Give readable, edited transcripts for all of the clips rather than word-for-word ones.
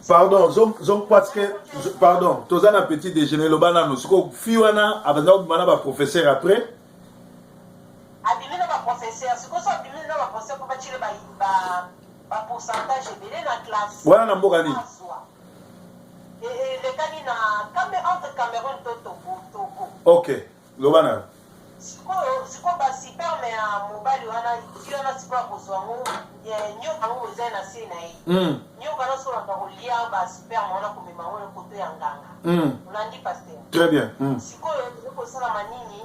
Pardon, zong parce que pardon, tous un petit déjeuner le banano, ce que fiwana abandon manaba professeur après. Abimina ba professeur, ce que ça abimina ba professeur pour bâtir ba pourcentage belé na classe. Voilà na mbokani. Et les canina entre Cameroun Togo. OK, le banano. Siko ba super mais mobile wana tiona siko ko zongo nyo kango zena sina yi. Nyo kana so na ko lia ba super mona ko mema ko to yanganga. Unandi pasteur. Très bien. Siko ko sala manini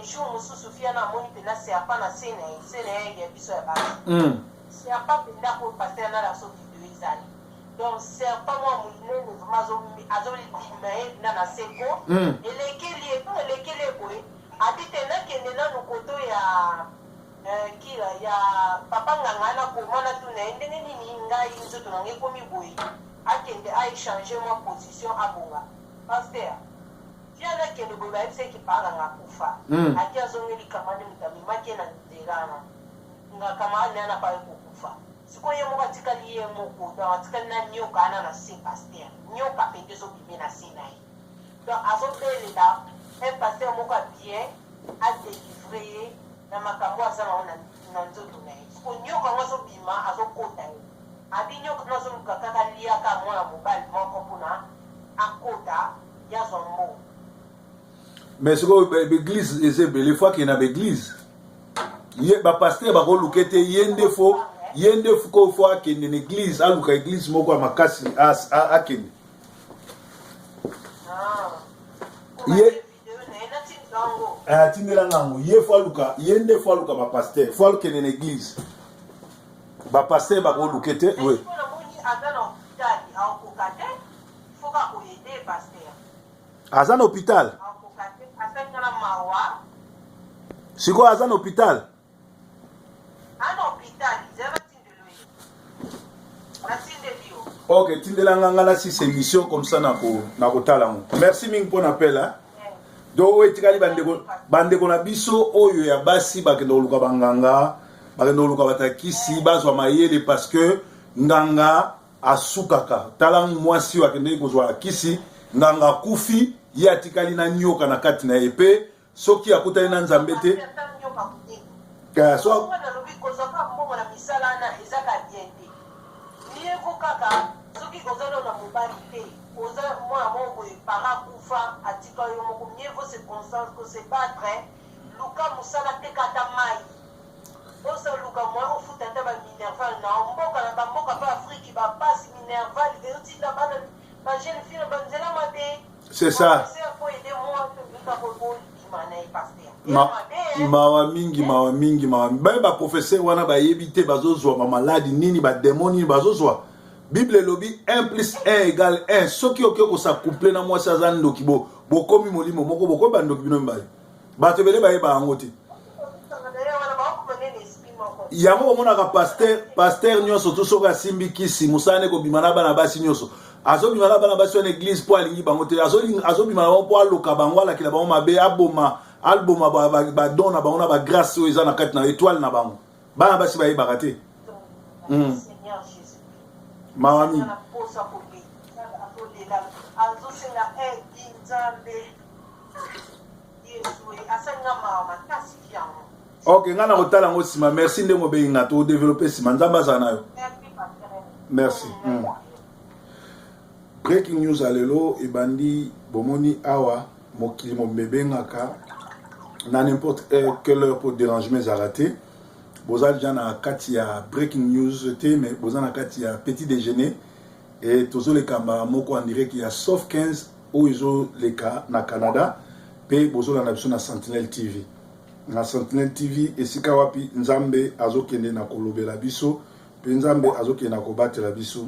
jour mususu fia na moni pena se apa na sina yi ya biso ya ba. Se apa pena ko pasteur na la so video izali. Donc c'est pas moi mouliné nous azoli dimae na seko. Elekeli ko aditena kenena nukoto ya kila ya papa ngangana ko mana tuna ndenge nini ngai nzoto nange komi boyi akende ai changer ma position abonga pasteur tiana kende boyi ba etse ki para ngakufa akia zongeli kamani mutami makena nderana nga kamani ana pa kufa siko ye mo katika liye moko to katika na nyoka ana na se pasteur nyoka pendezo bimena sinai donc azobele da un pasteur moko bien a délivré na makambo azana na nzoto na ye ko nyoka ngazo bima azokota ye abi nyoka nazo mukakaka lia ka mwana mobile moko puna akota ya zombo. Mais ce que l'église c'est les fois qu'il y a l'église ye ba pasteur ba ko lukete yende fo ko fois qu'il y a l'église a luka église moko makasi a kende ye tindela ngango ye yende fois luka ba pasteur fois qu'il y a l'église ba pasteur ba ko lukete oui azan hôpital siko azan hôpital ok tindela nganga si c'est mission comme ça na ko talango merci ming pour appel hein do etikali bandeko na biso oyo ya basi bakendo luka banganga bakendo luka batakisi bazwa mayele parce que nganga asukaka talango mwasi wakende kozwa kisi nganga kufi ye atikali na nyoka na kati na epe soki akutali na nzambe te ka so soki kozala na mobali te oza mwana moko para kufa atika yo moko mieux vaut se battre luka musala te kata mai osa luka mwa ofuta te ba minerval na mboka na bamboka pa Afrique ba passe minerval euti na bana ba jeune fille banzela mabe c'est ça mawa mingi ba professeur wana ba yebite bazozwa ma maladie nini ba démoni bazozwa Bible lobi 1 plus 1 égale 1 soki okeko sa couple na mwasi azando kibo bokomi molimo moko boko bando kibino mbali bato bele baye ba ngote yango mona ka pasteur nyonso to soka simbi kisi musane ko bimana bana basi nyonso azo bimana bana basi en église po alingi bango te azo bimana po aloka bango ala kila bango mabe aboma album ba dona bango na ba grâce o ezana kati na étoile na bango bana basi baye bakate Mawami. Ok, ngana kotala ngo sima merci ndemo be nga to développer sima nzamba zana yo. Merci. Breaking news alelo ebandi bomoni awa mokili mo mbebengaka na n'importe quelle heure pour dérangement zaraté. Boza jana kati ya breaking news te mais boza na kati ya petit déjeuner et tozo le kamba moko en direct ya sauf 15 ou izo le ka na Canada pe bozo na biso na Sentinel TV na Sentinel TV esika wapi nzambe azokende na kolobela biso pe nzambe azokende na kobatela biso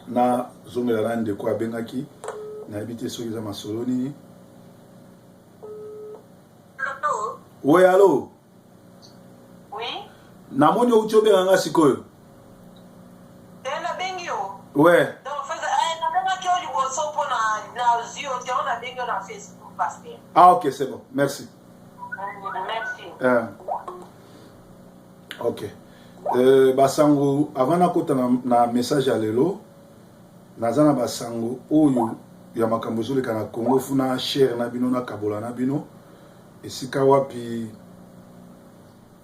na zongela rande ko abengaki na habité soki za masolo nini. Oui, allô. Namoni uchobe nganga sikoyo. Tena bengio. Ouais. Donc na benga ki oli boso pona na zio ti ona bengio na Facebook pasteur. Ah OK, c'est bon. Merci. Merci. OK. basango avant nakota na message ya lelo naza na basango oyo ya makambo ezoleka na Congo funa share na bino na kabola na bino esika wapi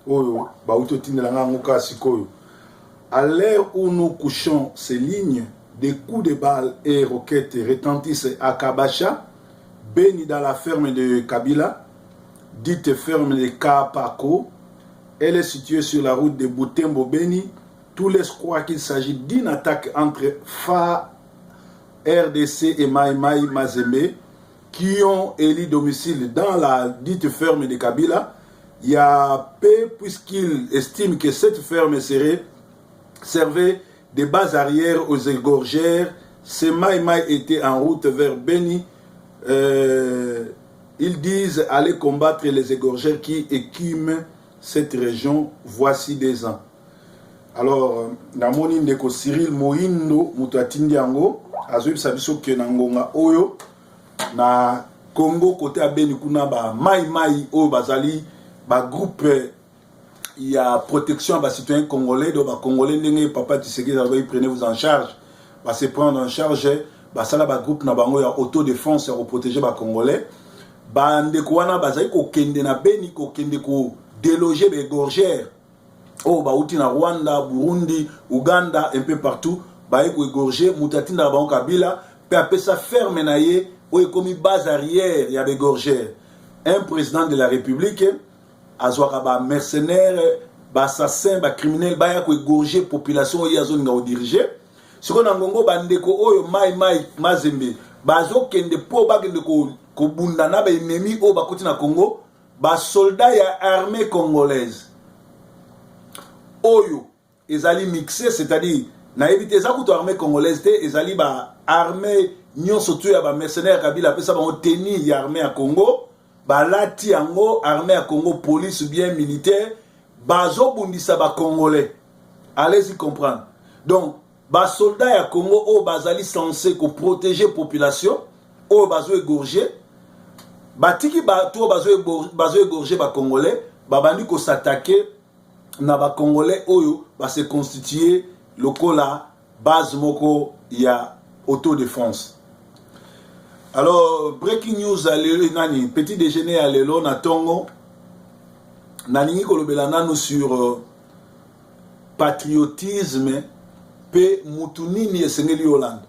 oyo bauto tindela nga ngoka sikoyo. À l'heure où nous couchons ces lignes, des coups de balles et roquettes retentissent à Kabacha, Beni dans la ferme de Kabila, dite ferme de Kapako. Elle est située sur la route de Butembo Beni. Tous les croient qu'il s'agit d'une attaque entre FA, RDC et Mai Mai Mazembe qui ont élu domicile dans la dite ferme de Kabila. Il y a peu puisqu'ils estiment que cette ferme servait de base arrière aux égorgères. Ces Mai Mai étaient en route vers Beni. Ils disent aller combattre les égorgères qui écument cette région voici des ans. Alors, namoni ndeko Cyril Moindo mutatindi yango azobi sabiso ke nangonga oyo na Congo côté à Beni kuna ba Mai Mai oyo bazali ba groupe il y a protection à citoyens congolais donc ba congolais ndenge papa Tshisekedi ils prenez vous en charge ba se prendre en charge ba sala ba groupe na bango ya autodéfense pour protéger ba congolais ba ndeko wana bazali ko kende na Beni ko kende ko déloger les gorgères oh ba uti na Rwanda, Burundi, Uganda un peu partout ba ko égorger mutatinda ba Kabila pe apesa ferme na ye o comme base arrière ya be gorgères. Un président de la République azwaka ba mercenaires, ba assassins, ba criminels ba ya ko égorger population ya zone nga diriger. Siko na ngongo bandeko oyo Mai Mai Mazembe bazo kende po ba kende ko bunda na ba ennemi o ba koti na Congo ba soldats ya armée congolaise. Oyo ezali mixé, c'est-à-dire na éviter ça ko armée congolaise te ezali ba armée nyonso tu ya ba mercenaires Kabila pesa ba tenir ya armée à Congo. Balati yango armée à Congo police ou bien militaire bazo bundisa ba congolais. Allez-y comprendre. Donc ba soldats à Congo o bazali censé ko protéger population o bazo égorger batiki ba to bazo égorger ba congolais ba bandi ko s'attaquer na ba congolais oyo ba se constituer lokola base moko ya autodéfense. Alors, breaking news à nani petit déjeuner à l'élo na tongo nani kolobela nanu sur patriotisme pe mutunini esengeli Hollande.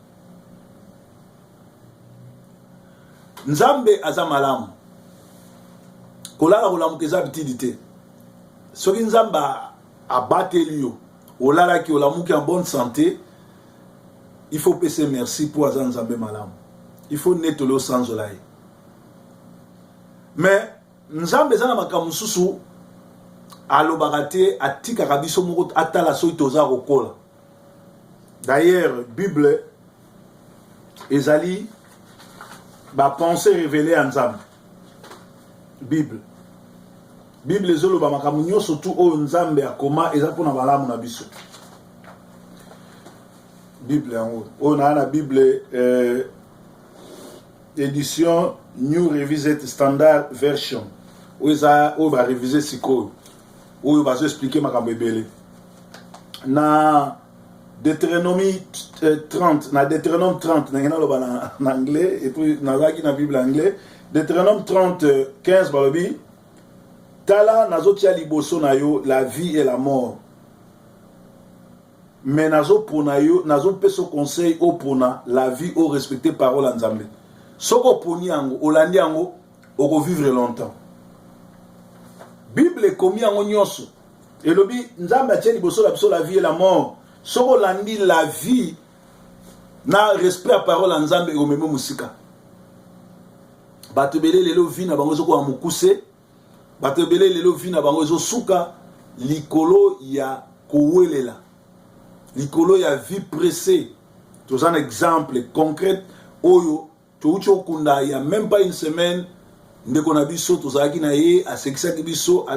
Nzambe azamalamu kolala kolamu keza bitidité soki nzamba abateli yo olala ki olamu ki en bonne santé il faut passer merci pour azan nzambe malamu. Il faut nettoyer sans olaï. Mais nzambe zana makamususu alobarate atika kabiso moko atala so itoza rokola. D'ailleurs Bible ezali ba pensée révélée en nzambe. Bible ezolo ba makamunyo surtout o nzambe akoma ezapona balamu na biso. Bible en haut. On a la Bible édition New Revised Standard Version. Où on va réviser siko. Où on va expliquer ma kambebele. Na Deutéronome 30, na Deutéronome 30, en anglais et puis na la Bible en anglais. Deutéronome 30 15 balobi. Tala nazotia liboso na yo la vie et la mort. Mais nazo pona yo nazo peso conseil au pona la vie au respecter parole en Nzambe. Soko poni yango olandi yango oko vivre longtemps. Bible komi yango nyonso. Elobi Nzambe atie liboso la biso la vie et la mort. Soko landi la vie na respect à parole en Nzambe o memo musika. Batebele lelo vi na bango zoko amukuse. Batebele lelo vi na bango zo suka likolo ya kowelela. Likolo ya vie pressée. C'est un exemple concret oyo il y a même pas une semaine, nous avons vu ça, nous avons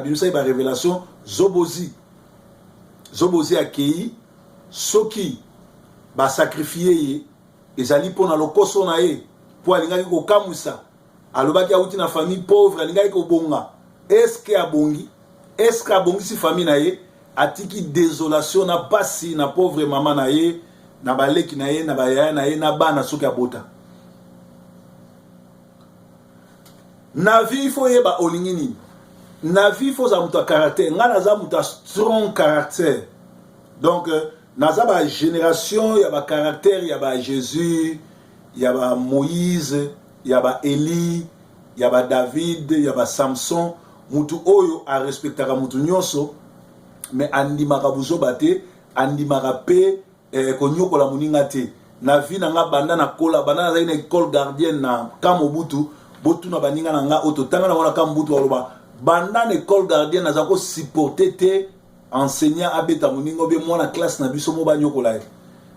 vu ça, la révélation, Zobozi a accueilli, ceux qui va sacrifier, ils allaient pour le koso nae, pour aller au Kamoussa, alors qu'il y a une famille pauvre, est-ce qu'il y a bongi, est-ce qu'il y a bongi si famille nae, atiki désolation na pasi na pauvre maman na ye na baleki na ye na bayaya na ye na bana soki abota. Na vie il faut yeba olingi nini. Na vie il faut za muta caractère. Nga na za muta strong caractère. Donc naza ba génération ya ba caractère ya ba Jésus, ya ba Moïse, ya ba Élie, ya ba David, ya ba Samson, mutu oyo a respectaka mutu nyonso mais andimaka buzoba te, andimaka pe konyokola muninga te. Na vie na nga banda na kola banda na école gardienne na Kamobutu, botu na baninga na nga ototanga na wana Kamobutu aloba banda na école gardienne na zako supporter te enseignant abeta muningo be mwana classe na biso mo banyokola.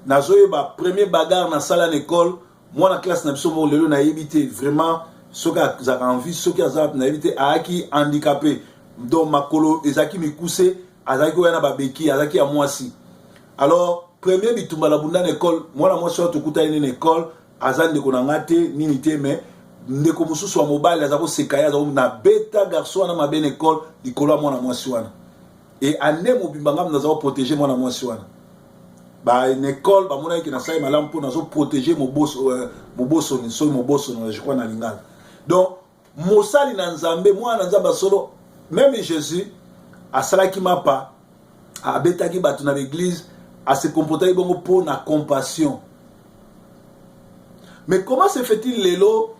Nazoye ba premier bagarre na sala na école mwana classe na biso mo lelo na yebite vraiment soka za envie soki azap na yebite aki handicapé donc makolo ezaki mikuse azaki wana babeki azaki ya mwasi. Alors premier bitumba la bunda na école mwana mwasi to kuta ine na école azande ko na ngate nini te mais ndeko mususu wa mobile azako sekaya za na beta garçon na mabene école dikola mwana mwasi wana. Et ane mobimba ngam nazo protéger mwana mwasi wana. Ba une école ba mona ki na sai malam pour nazo protéger mo bosso ni so mo bosso na je crois na lingala. Donc mosali na nzambe mwana nzamba solo même Jésus a salaki mapa a betaki batu na l'église a se comporter bongo pour na compassion. Mais comment se fait-il lelo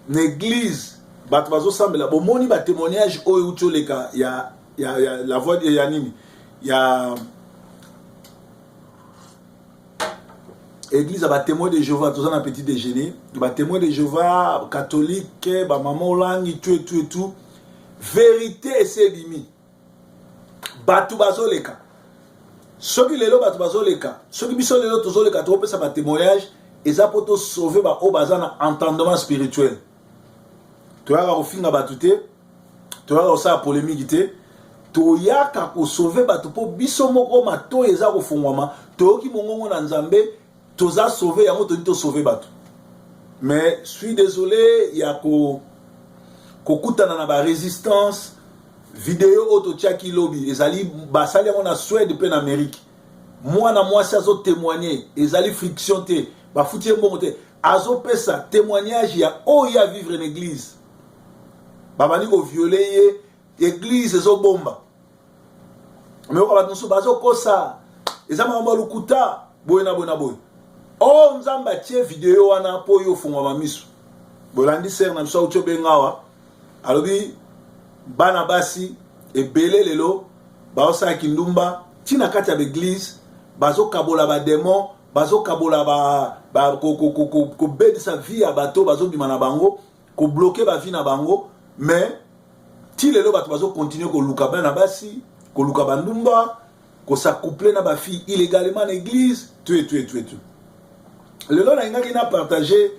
l'église batu bazo sambela bo moni ba témoignage oyo utoleka ya la voix de Yanini, il y a église à témoin de Jéhovah, tout ça dans petit déjeuner, bah témoin de Jéhovah catholique, bah maman langue tout, vérité et c'est limi. Batu bazoleka. Ceux qui les lo batu bazoleka, ceux qui biso les lo tozoleka, trop ça ba témoignage et ça pour te sauver bah au bazana entendement spirituel. Tu as au fin batute, tu as aussi la polémique toyaka ko sauver bato po biso moko mato eza ko fungwama toki mongongo na nzambe toza sauver yango to sauver bato. Mais suis désolé ya ko kutana na ba résistance vidéo auto tchaki lobby ezali basali yango na Suède pe na Amérique mwana mwasi azo témoigner ezali friction te ba futie mbongo te azo pesa témoignage ya oya vivre en église babani ko violer église ezo bomba. Mais on va nous bazo kosa ezama mba lukuta boyena boy. Oh nzamba tie vidéo wana po yo fungwa mamisu. Bolandi ser na biso ucho bengawa. Alobi bana basi ebele lelo baosa kindumba tina kati ya église bazo kabola ba démon bazo kabola ba ko bedi sa vie ya bato bazo bima na bango ko bloquer ba vie na bango mais ti lelo bato bazo continuer ko luka bana basi ko luka bandumba ko s'accoupler na ba fille illégalement en église tout. Lelo na ngaki na partager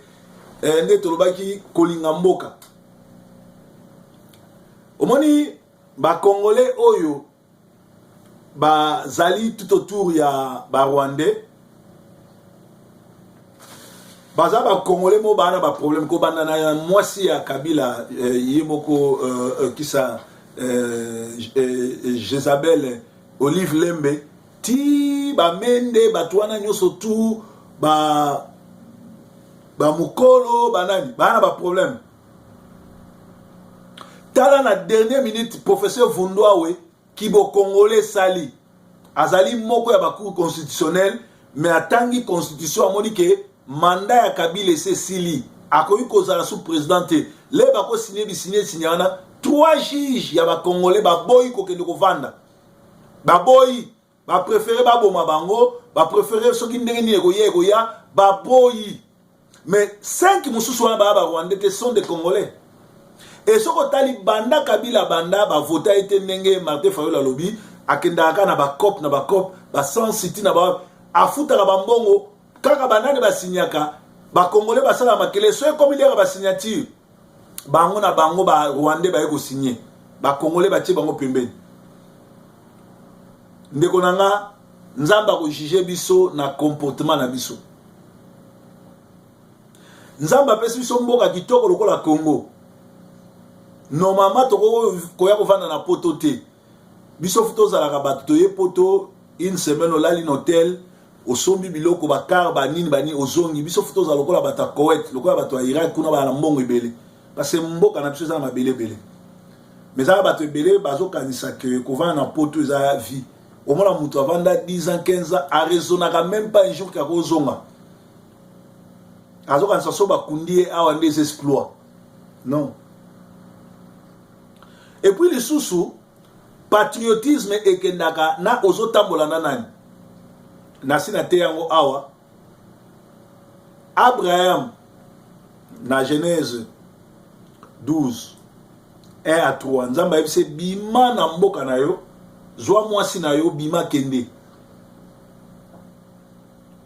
ndeto lobaki kolinga mboka. Omoni ba congolais oyo ba zali tout autour ya ba rwandais baza ba congolais mo bana ba problème ko banda na mwasi ya Kabila yemoko kisa Jezabel Olive Lembe ti ba mende batwana nyoso tu ba mukolo banani bana ba problème. Tala na dernière minute professeur Vundwawe kibo congolais sali azali moko ya ba cour constitutionnel mais atangi constitution amoni ke mandat ya Kabila sili akoyi kozala sous présidente le bako signer wana 3 juges ya ba congolais ba boyi ko kende ko vanda ba boyi ba préférer ba boma bango ba préférer soki ndenge ni ko ya ba boyi mais 5 mususu wana ba rwandais sont des congolais. Et ce que tali banda Kabila banda ba vota ete ndenge Martin Fayulu lobby akendaka na ba cop ba sans city na ba afuta la bambongo kaka banane ba signaka ba congolais ba sala makele so comme il y a ba signature bango na bango ba rwandais ba yeko signer ba congolais ba tie bango pembeni ndeko nanga nzamba ko juger biso na comportement na biso nzamba pesi biso mboka kitoko lokola Congo. Normalement, tu koya kovanda na poto te. biso photo za la rabato ye poto une semaine au lali hôtel au sombi biloko bakar banini bani ozongi biso photo za lokola bata Koweït lokola bato ya Irak kuna ba na mbongo ebele parce que mboka na biso za mabele bele mais ça bato ebele bazo kanisa que kovana na poto za vie au moins mutu avanda 10 ans 15 ans a raisonnera même pas un jour ka kozonga azo kanisa so bakundi awa des exploits non. Et puis les sous patriotisme ekendaka na ozotambola na nani na sina te yango awa Abraham na Genèse 12 1 à 3 nzamba yebise bima na mboka na yo zwa mwasi na yo bima kende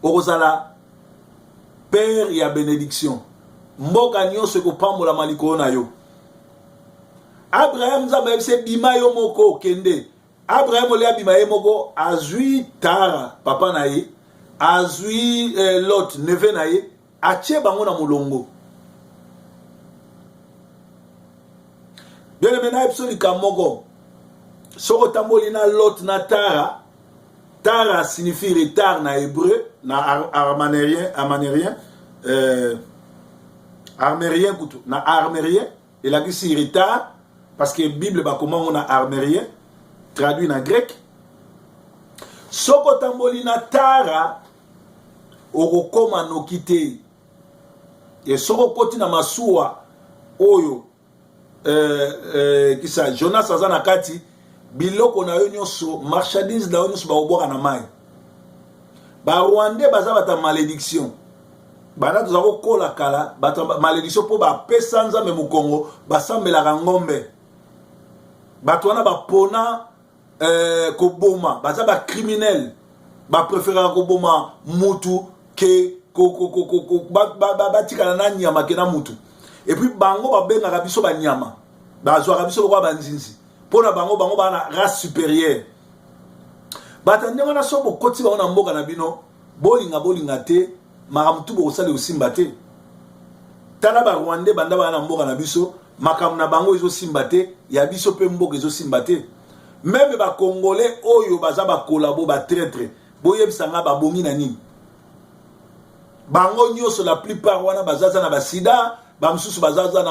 okozala père ya bénédiction mboka nyonso ekopambola malikolo na yo. Abraham nzamba yebise bima yo moko kende Abraham ole abima ye moko azwi Tara papa na ye azwi Lot neve na ye atie bango na molongo bien mena episode kamoko soko tamboli na Lot na Tara. Tara signifie retard na hébreu na armérien armérien kutu na armérien il a dit si retard parce que Bible ba comment on a armérien traduit en grec soko tamboli na Tara okokoma nokite et soko koti na masuwa oyo kisa Jonas azana kati biloko na yo nyonso marchandise na yo nyonso baobwaka na mai ba Rwandais baza bata malédiction bana toza kokola kala bata malédiction po bapesa nzambe mokongo basambelaka ngombe bato wana bapona koboma baza bacriminel bapréféraka koboma mutu ke batikala na nyama ke na mutu et puis bango babengaka biso banyama bazwaka biso lokwa banzinzi mpona bango bana race supérieure bata ndenge na so bokoti bango na mboka na bino bolinga te makambo tu bokosala osimba te tala barwandais banda bana na mboka na biso makambo na bango ezosimba te ya biso mpe mboka ezosimba te même bakongolais oyo baza bakolabo batraître boyebisanga babongi na nini bango nyonso la plupart wana bazaza na basida bamosusu bazaza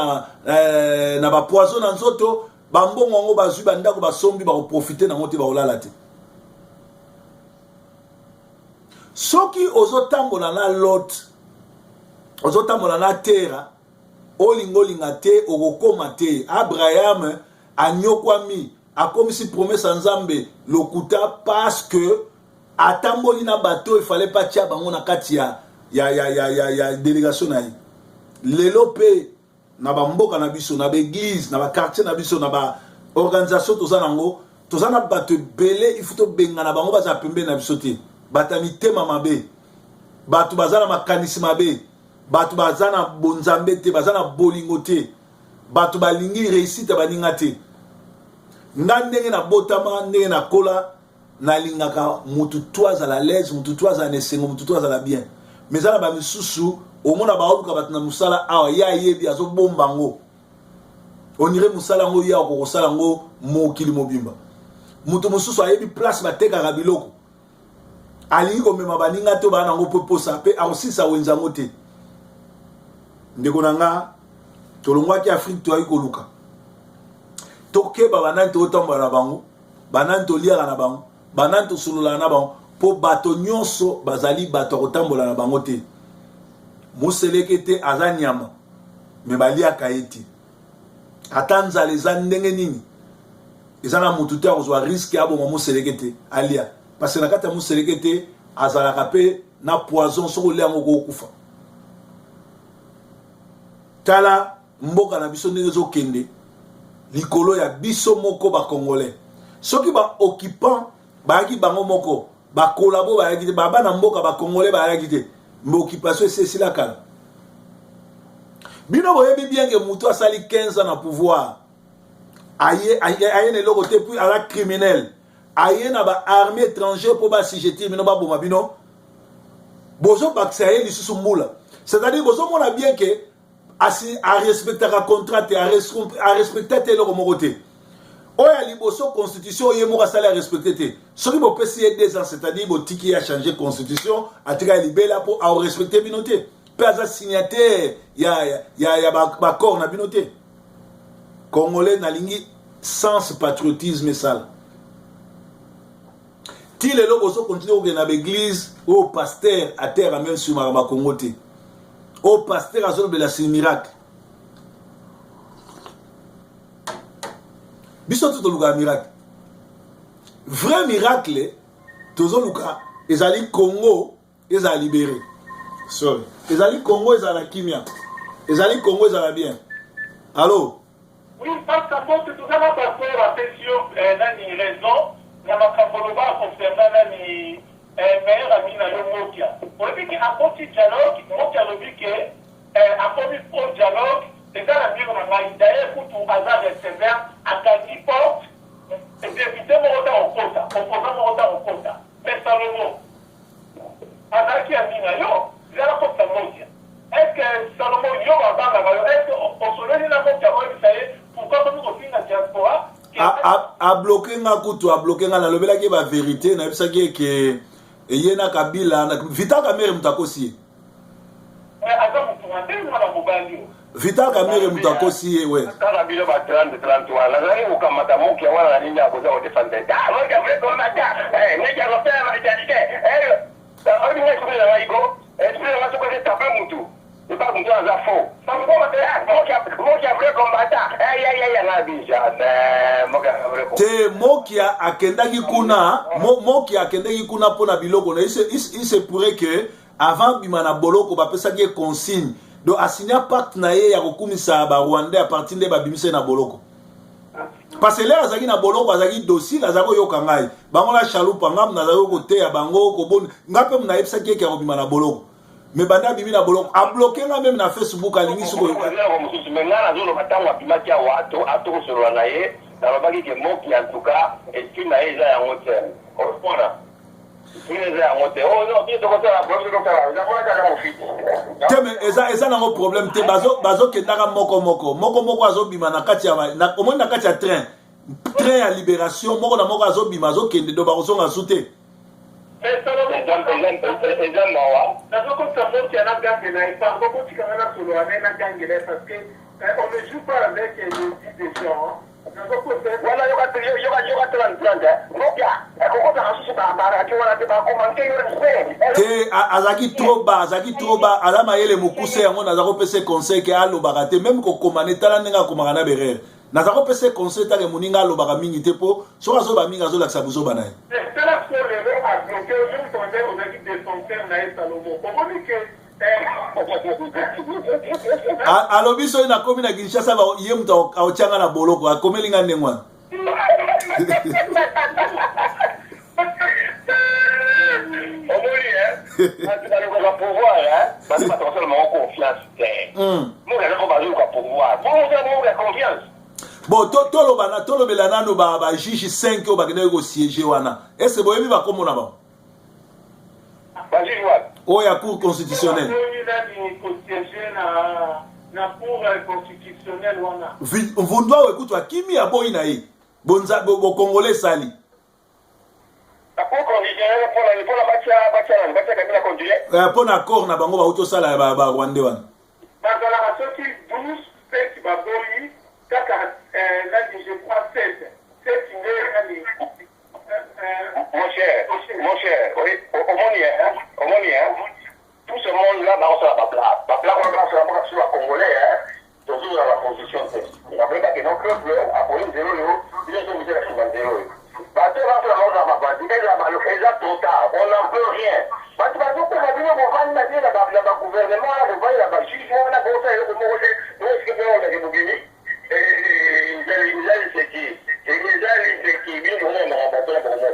na bapoison na nzoto bambongo yango bazwi bandako basombi bakoprofite nango te bakolala te soki ozotambola na Lot ozotambola na Tera olingolinga te okokoma te. Abraham anyokwami akomisi promesse ya Nzambe lokuta parce que atamboli na bateau il fallait pas tia bango na kati ya délégation na ye lelo pe na bamboka na biso na l'église na ba quartier na biso na ba organisation toza nango toza na bato belé il faut to benga na bango baza pembe na biso te bata mitema mabe bato baza na makanisi mabe bato baza na bonzambe te baza na bolingo te bato balingi réussite baninga te nga ndenge na botama ndenge na kola na lingaka mutu toaza la l'aise mutu toaza na esengo mutu toaza la bien mais ala ba misusu omona baoluka bato na musala awa ya yebi azo bomba ngo onire musala ngo ya ko kosala ngo mokili mobimba mutu mususu ayebi place batekaka biloko alingi komema baninga to bana ngo poposa pe akosisa wenza ngo te ndeko nanga tolongwaki Afrique to ayi koluka tokeba banani totambola na bango banani toliaka na bango banani tosolola na bango po bato nyonso bazali bato kotambola na bango te moseleke te aza nyama me baliaka ye te ata nzala eza ndenge nini eza na mutu te akozwa riske aboma moseleke te alia parce que na kati ya moseleke te azalaka mpe na poison soko olia yango kokufa tala mboka na biso ndenge ezokende likolo ya biso moko bakongolais soki baoccupant bayaki bango moko bakolabo bayaki te babana mboka bakongolais bayaki te mais occupation esila kala bino boyebi bien que mutu asali 15 ans na pouvoir aye na eloko te puis ala criminel aye na baarmée étranger mpo basigetir bino baboma bino bozobakisa ye lisusu mbula c'est-à-dire bozomona bien que arespectaka contrat te arespecta te eloko moko te Oya liboso constitution ye moka sala respecter te. Soki bo pesi 2 ans, c'est-à-dire bo tiki a changer constitution, atika libela pour a respecter binoté. Pe aza signataire ya ba corps na binoté. Congolais na lingi sans patriotisme sale. Ti lelo boso continue na l'église au pasteur à terre même sur ma Congo te. Au pasteur a zone de la miracle. Biso tout le miracle. Vrai miracle, toujours Luka, ezali Congo, ezali libéré. Sorry. Ezali Congo, ezali kimia. Ezali Congo, ezali bien. Allô? Oui, parce que tout ça va passer la question dans les raisons, dans ma capoloba concernant les meilleurs amis dans le Mokia. On dit qu'à côté du dialogue, Mokia a dit qu'à côté du dialogue, c'est dans la vie où on a d'ailleurs pour tout hasard de sévère, à Kadi porte, et d'éviter mon retard au quota, opposant mon retard au quota. Mais Salomon, à qui a mis là, il y a la côte de Mokia. Est-ce que Salomon, il y a est-ce qu'on se lève la Mokia, vous savez, pourquoi nous aussi la diaspora? A bloqué nga kutu, a bloqué nga na lobela ki ba vérité, na bisa ki ke yena Kabila, Vital Kamerhe mutakosi. Aga mutumande, mwana mubali. Vital Kamerhe mutakosi, ouais. Tala bilo ba 30-33. Lazari ukamata muki wana na nini akoza odefende. Ah, moja mreto mata. Neja lopea majalike. Odi mwe kubela waigo. Esprit wa soko de tape mutu. C'est pas comme ça ça faux. Ça me commence mokia vrai combattant. Na bija. Te mokia akendaki kuna, mokia akendaki kuna pona biloko na il se pourrait que avant bimana boloko ba pesa ki consigne. Donc assigner pacte na ye ya kokumisa ba Rwandais à partir de ba bimise na boloko. Parce que là azaki na boloko azaki dossier azako yoka ngai. Bango la chaloupa ngam na zako kote ya bango ko bon ngape mna yebisa ki ya kobima na boloko. Mais banda bimi na boloko a bloqué nga même na Facebook alingi suko. Mais là nazo batangwa bimaki wato atoko solo na ye na babaki ke moki en tout cas et qui na eza ya hotel. Correspondant. Teme eza na mo problème te bazo kendaka moko azo bima na kati ya na omoni na kati ya train ya libération moko na moko azo bima azo kende do ba zonga sute. Mais ça va eza nawa. Na zoko savoir qu'il y a na gangue na pas beaucoup qui kana na solo na gangue parce que on ne joue pas avec les gens. Voilà, yoga 30. Mokia, kokota kasusu ba bara ki wana te ba komante yo respect. Te azaki trop bas alama yele mukuse yango nazako pese conseil ke alo barate même ko komane tala nenga komaka na berere. Nazako pese conseil tale muninga alo baka mingi te po so azo ba mingi azo laksa buzo bana. C'est la seule erreur à bloquer je me tendais aux équipes de Sancerre na Salomon. Comment dire que alobi so na komi na Kinshasa ba ye muta aochanga na boloko akomelinga ndengwana. Le pouvoir, parce que pas seulement confiance. Nous avons pas le pouvoir. Nous avons la confiance. Bon, tolo belana no ba juge 5 o ba kene go siéger wana. Est-ce boyebi ba komona ba? Ba juge wa. O ya cour constitutionnelle. Na cour constitutionnelle wana. Vundwa wekutwa kimi ya boyi na ye. Bonza bo congolais sali. Pour l'accord na bango ba auto sala ba Rwandais wana. Bazala asoki 12 7 ba boyi kaka là je crois 7 mon cher, oui, tout ce monde-là, on la plat sur la Congolais, toujours dans la position. Il n'y a pas que nos clubs, à Pauline 0, ils ont mis la finale 0. Parce que on n'en peut rien. Parce que on va dire le gouvernement, le juge, on a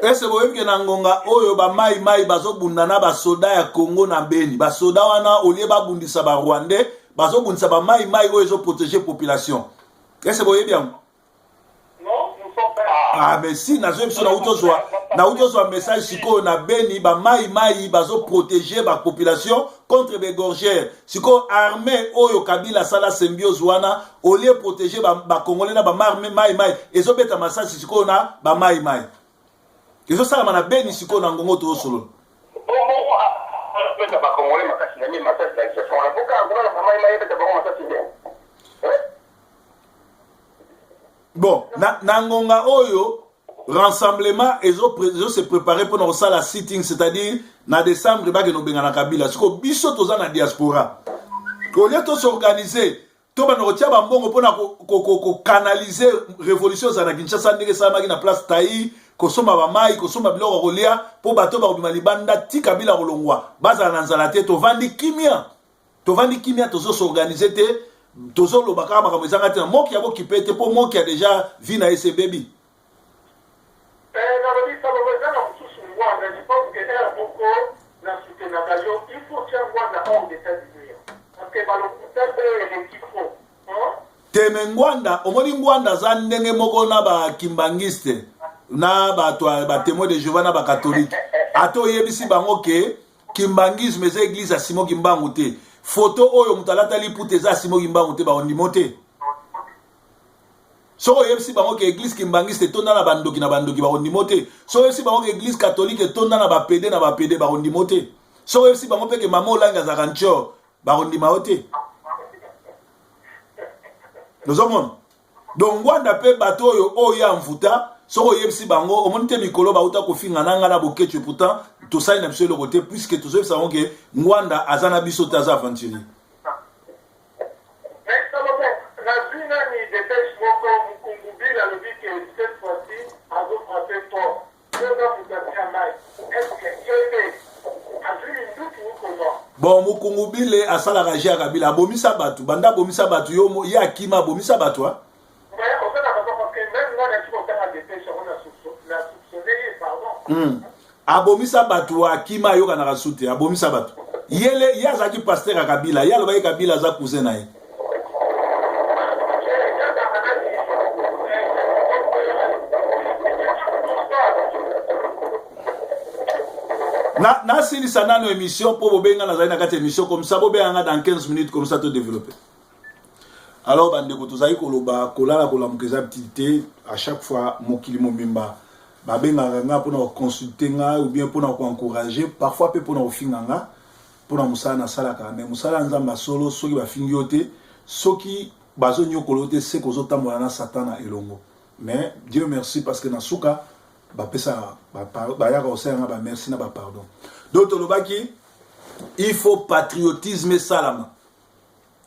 ese boyebike na ngonga oyo ba mai bazobunda na ba soda ya Congo na Beni ba soda wana olie babundisa ba Rwandais bazobundisa ba mai oyo ezo protéger population ese boyebi yango non nous sommes pas Ah, mais si, na un message si on a béni, maï, bazo protéger la population contre les gorgères. Si on armé, oyo kabila sala symbiose wana, au lieu de protéger les Congolais, maï, et so beta message si on a maï. Et so ça, on a béni si on a un gongo solo. Bon, Nangonga Oyo, rassemblement, ils ont se préparé pour nous faire la sitting, c'est-à-dire, en décembre, ils vont nous faire Kabila. C'est que biso toza na diaspora. Au lieu de s'organiser, tout le monde retient bon pour canaliser révolution za na Kinshasa ndenge sa magi na place Taï, kosoma ba mai, kosoma biloko kolia, pour bato ba bima libanda ti Kabila kolongwa. Baza na nzala te to vandi kimia. To vandi kimia to s'organiser te. Tozo lo baka maka mwezanga tena moki yabo kipete po moki ya deja vi na ese baby. Na lobi sa mwezanga msusu mwanda je pense que er boko na soutenir Kajo il faut tiens mwanda hors d'état d'hiver parce que balo kutabe le kifo Teme ngwanda omoni ngwanda za ndenge moko na ba kimbangiste na ba témoin de Jéhovah na ba catholique ato yebisi bango ke kimbangisme za église a Simon Kimbangu te. Photo oyo mutalata li pute za Simon Kimbangu te ba ondimote. So yebisi bango ke église kimbangiste tonda na bandoki ba ondimote. So yebisi bango ke église catholique tonda na ba pede ba ondimote. So yebisi bango pe ke mama olanga za rancho ba ondimote. Nous avons donc Wanda pe bato oyo ya mfuta so yebisi bango omonite mikolo ba uta ko finga nanga na boketu pourtant tout ça n'a absolument le côté puisque tous savons que Mwanda azana biso taza aventurier. Mais ça va bien. La vie n'a ni dépêche moko Mukungubila le dit que cette fois-ci a frappé fort. Je vais vous dire mal. Est-ce que bon Mukungubile asala raja Kabila bomisa batu banda bomisa batu yo ya kima bomisa batu ha. Mais on fait parce que même là les gens ont des dépêches on a soupçonné pardon. Abomisa batu akima yoka na rasute abomisa batu yele yazaki pasteur Kabila yalo ba Kabila za cousin na ye na sili sana no émission pour bobenga na zaina kati émission comme ça bobenga dans 15 minutes comme ça te développer. Alors bande ko tozai koloba kolala kolamukeza petite à chaque fois mokili momimba babenga nga pour nous consulter nga ou bien pour nous encourager parfois peu pour nous finga nga pour nous musala na sala ka mais musala nzamba solo soki ba fingiote soki bazo nyokolote se ko zotambola na satana elongo mais Dieu merci parce que na suka ba pesa ba ya ko senga ba merci na ba pardon d'autres lobaki il faut patriotisme salama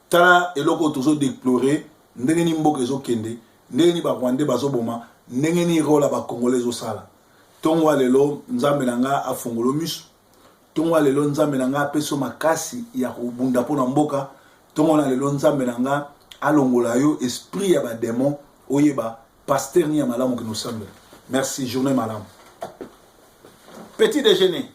tala eloko tozo déplorer ndenge ni mboka ezo kende ndenge ni ba Rwandais bazo boma ndenge ni rola ba Congolais zo sala tongwa lelo nzambe nanga afungolo misu tongwa lelo nzambe nanga peso makasi ya kubunda pona mboka tongwa lelo nzambe nanga alongola yo esprit ya ba démon oyeba pasteur ni ya malamu que nous sommes. Merci journée madame. Petit déjeuner.